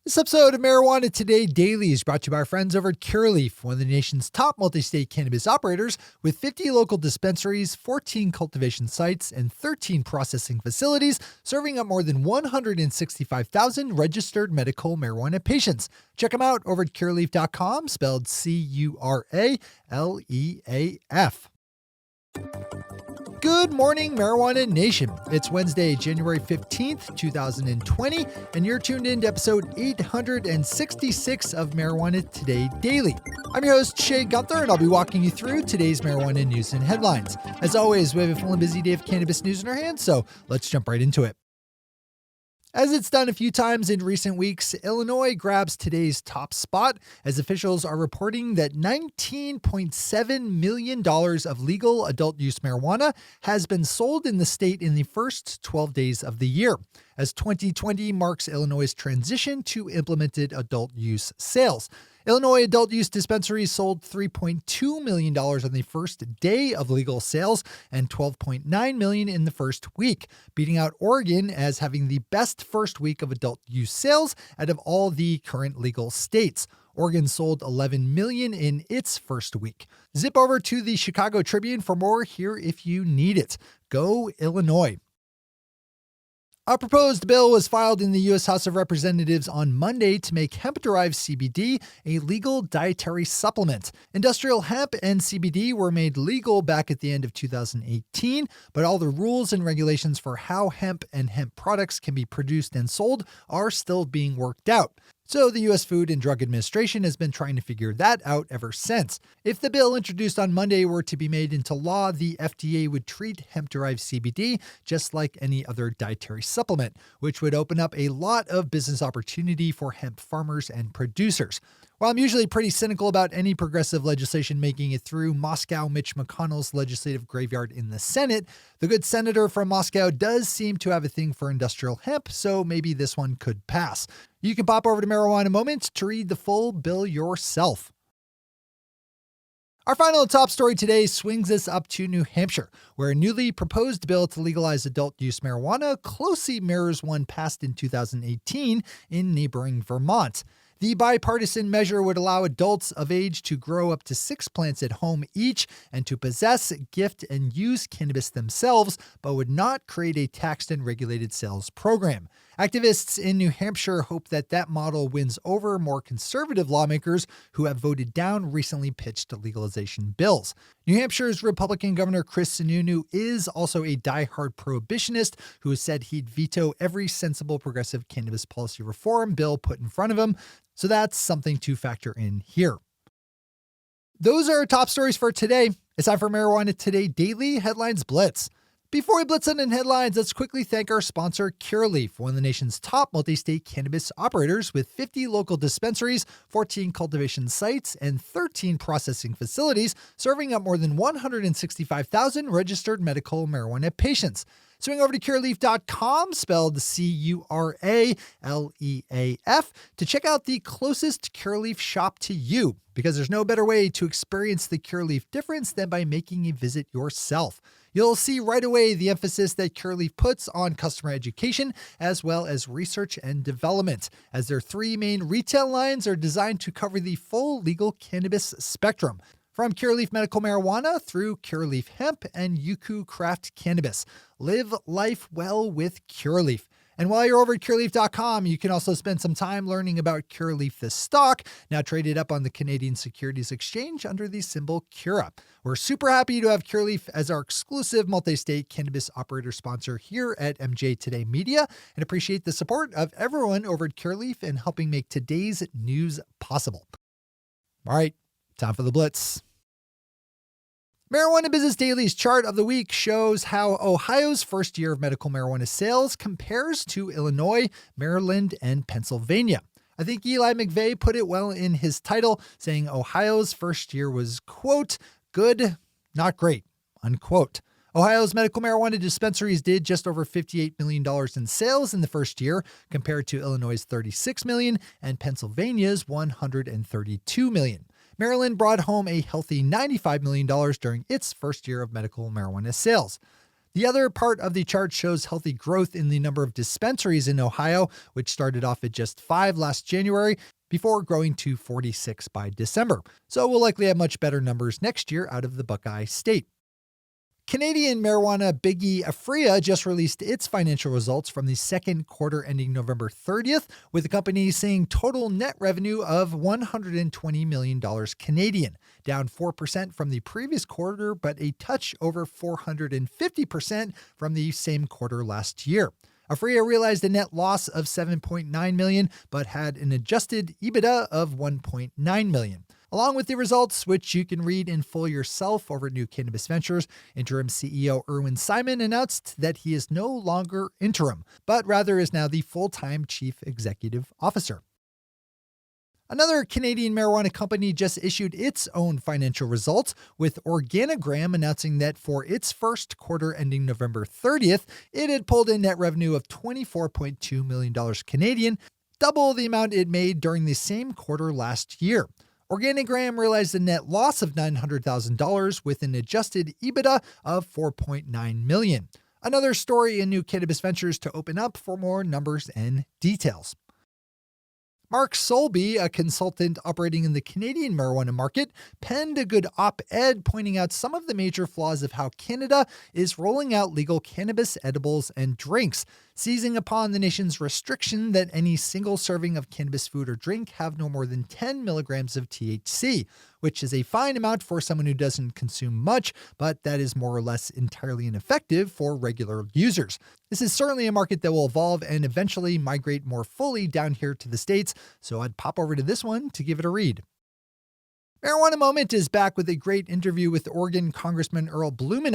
This episode of Marijuana Today Daily is brought to you by our friends over at Curaleaf, one of the nation's top multi-state cannabis operators with 50 local dispensaries, 14 cultivation sites, and 13 processing facilities, serving up more than 165,000 registered medical marijuana patients. Check them out over at curaleaf.com, spelled Curaleaf. Good morning, Marijuana Nation. It's Wednesday, January 15th, 2020, and you're tuned in to episode 866 of Marijuana Today Daily. I'm your host, Shay Gunther, and I'll be walking you through today's marijuana news and headlines. As always, we have a full and busy day of cannabis news in our hands, so let's jump right into it. As it's done a few times in recent weeks, Illinois grabs today's top spot as officials are reporting that $19.7 million of legal adult use marijuana has been sold in the state in the first 12 days of the year, as 2020 marks Illinois' transition to implemented adult use sales. Illinois adult use dispensaries sold $3.2 million on the first day of legal sales and $12.9 million in the first week, beating out Oregon as having the best first week of adult use sales out of all the current legal states. Oregon sold $11 million in its first week. Zip over to the Chicago Tribune for more here if you need it. Go Illinois. A proposed bill was filed in the U.S. House of Representatives on Monday to make hemp derived CBD a legal dietary supplement. Industrial hemp and CBD were made legal back at the end of 2018, but all the rules and regulations for how hemp and hemp products can be produced and sold are still being worked out. So the U.S. Food and Drug Administration has been trying to figure that out ever since. If the bill introduced on Monday were to be made into law, the FDA would treat hemp-derived CBD just like any other dietary supplement, which would open up a lot of business opportunity for hemp farmers and producers. While I'm usually pretty cynical about any progressive legislation making it through Moscow Mitch McConnell's legislative graveyard in the Senate, the good senator from Moscow does seem to have a thing for industrial hemp, so maybe this one could pass. You can pop over to Marijuana Moment to read the full bill yourself. Our final top story today swings us up to New Hampshire, where a newly proposed bill to legalize adult use marijuana closely mirrors one passed in 2018 in neighboring Vermont. The bipartisan measure would allow adults of age to grow up to 6 plants at home each and to possess, gift, and use cannabis themselves, but would not create a taxed and regulated sales program. Activists in New Hampshire hope that that model wins over more conservative lawmakers who have voted down recently pitched legalization bills. New Hampshire's Republican Governor Chris Sununu is also a diehard prohibitionist who has said he'd veto every sensible progressive cannabis policy reform bill put in front of him, so that's something to factor in here. Those are our top stories for today. It's time for Marijuana Today Daily Headlines Blitz. Before we blitz in headlines, let's quickly thank our sponsor, Curaleaf, one of the nation's top multi-state cannabis operators with 50 local dispensaries, 14 cultivation sites, and 13 processing facilities, serving up more than 165,000 registered medical marijuana patients. Swing over to curaleaf.com, spelled Curaleaf, to check out the closest Curaleaf shop to you, because there's no better way to experience the Curaleaf difference than by making a visit yourself. You'll see right away the emphasis that Curaleaf puts on customer education as well as research and development, as their 3 main retail lines are designed to cover the full legal cannabis spectrum, from Curaleaf Medical Marijuana through Curaleaf Hemp and Yuku Craft Cannabis. Live life well with Curaleaf. And while you're over at curaleaf.com, you can also spend some time learning about Curaleaf the stock, now traded up on the Canadian Securities Exchange under the symbol CURA. We're super happy to have Curaleaf as our exclusive multi-state cannabis operator sponsor here at MJ Today Media, and appreciate the support of everyone over at Curaleaf in helping make today's news possible. All right, time for the Blitz. Marijuana Business Daily's chart of the week shows how Ohio's first year of medical marijuana sales compares to Illinois, Maryland, and Pennsylvania. I think Eli McVeigh put it well in his title, saying Ohio's first year was, quote, good, not great, unquote. Ohio's medical marijuana dispensaries did just over $58 million in sales in the first year, compared to Illinois' $36 million and Pennsylvania's $132 million. Maryland brought home a healthy $95 million during its first year of medical marijuana sales. The other part of the chart shows healthy growth in the number of dispensaries in Ohio, which started off at just 5 last January before growing to 46 by December. So we'll likely have much better numbers next year out of the Buckeye State. Canadian marijuana biggie Aphria just released its financial results from the second quarter ending November 30th, with the company seeing total net revenue of $120 million Canadian, down 4% from the previous quarter, but a touch over 450% from the same quarter last year. Aphria realized a net loss of $7.9 million, but had an adjusted EBITDA of $1.9 million. Along with the results, which you can read in full yourself over at New Cannabis Ventures, interim CEO Irwin Simon announced that he is no longer interim, but rather is now the full-time chief executive officer. Another Canadian marijuana company just issued its own financial results, with Organigram announcing that for its first quarter ending November 30th, it had pulled in net revenue of $24.2 million Canadian, double the amount it made during the same quarter last year. Organigram realized a net loss of $900,000 with an adjusted EBITDA of $4.9 million. Another story in New Cannabis Ventures to open up for more numbers and details. Mark Solby, a consultant operating in the Canadian marijuana market, penned a good op-ed pointing out some of the major flaws of how Canada is rolling out legal cannabis edibles and drinks, seizing upon the nation's restriction that any single serving of cannabis food or drink have no more than 10 milligrams of THC, which is a fine amount for someone who doesn't consume much, but that is more or less entirely ineffective for regular users. This is certainly a market that will evolve and eventually migrate more fully down here to the States, so I'd pop over to this one to give it a read. Marijuana Moment is back with a great interview with Oregon Congressman Earl Blum,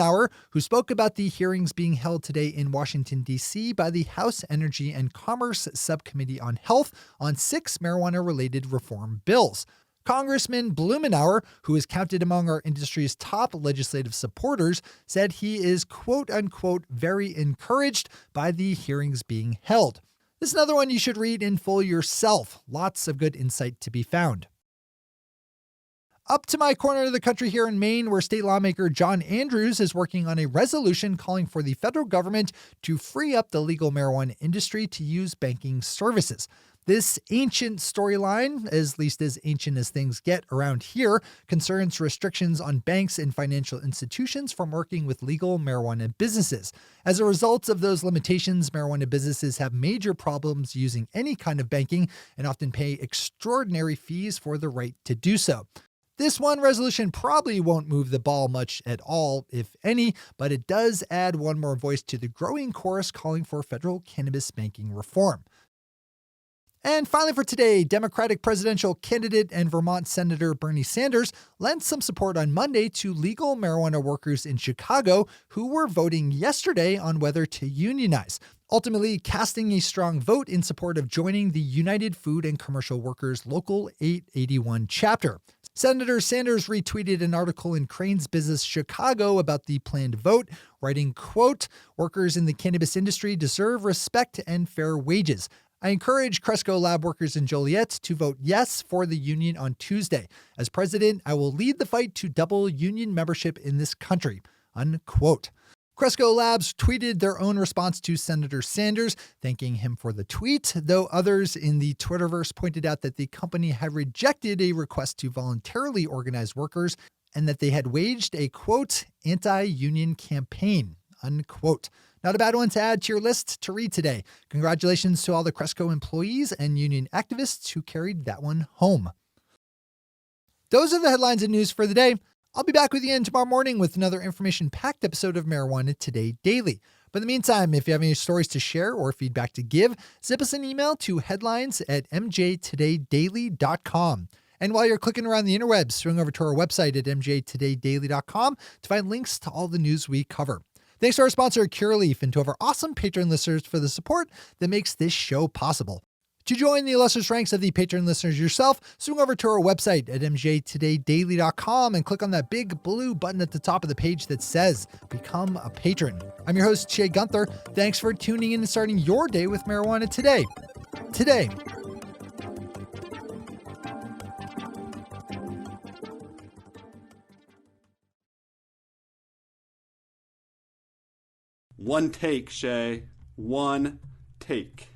who spoke about the hearings being held today in Washington, D.C. by the House Energy and Commerce Subcommittee on Health on 6 marijuana-related reform bills. Congressman Blumenauer, who is counted among our industry's top legislative supporters, said he is quote-unquote very encouraged by the hearings being held. This is another one you should read in full yourself. Lots of good insight to be found. Up to my corner of the country here in Maine, where state lawmaker John Andrews is working on a resolution calling for the federal government to free up the legal marijuana industry to use banking services. This ancient storyline, at least as ancient as things get around here, concerns restrictions on banks and financial institutions from working with legal marijuana businesses. As a result of those limitations, marijuana businesses have major problems using any kind of banking and often pay extraordinary fees for the right to do so. This one resolution probably won't move the ball much at all, if any, but it does add one more voice to the growing chorus calling for federal cannabis banking reform. And finally for today, Democratic presidential candidate and Vermont Senator Bernie Sanders lent some support on Monday to legal marijuana workers in Chicago who were voting yesterday on whether to unionize, ultimately casting a strong vote in support of joining the United Food and Commercial Workers Local 881 chapter. Senator Sanders retweeted an article in Crane's Business Chicago about the planned vote, writing, quote, "Workers in the cannabis industry deserve respect and fair wages. I encourage Cresco lab workers in Joliet to vote yes for the union on Tuesday. As president, I will lead the fight to double union membership in this country," unquote. Cresco Labs tweeted their own response to Senator Sanders, thanking him for the tweet, though others in the Twitterverse pointed out that the company had rejected a request to voluntarily organize workers and that they had waged a, quote, anti-union campaign, unquote. Not a bad one to add to your list to read today. Congratulations to all the Cresco employees and union activists who carried that one home. Those are the headlines and news for the day. I'll be back with you again tomorrow morning with another information-packed episode of Marijuana Today Daily. But in the meantime, if you have any stories to share or feedback to give, zip us an email to headlines@mjtodaydaily.com. And while you're clicking around the interwebs, swing over to our website at mjtodaydaily.com to find links to all the news we cover. Thanks to our sponsor, Curaleaf, and to our awesome patron listeners for the support that makes this show possible. To join the illustrious ranks of the patron listeners yourself, swing over to our website at mjtodaydaily.com and click on that big blue button at the top of the page that says Become a Patron. I'm your host, Shay Gunther. Thanks for tuning in and starting your day with marijuana today. Today. One take, Shay. One take.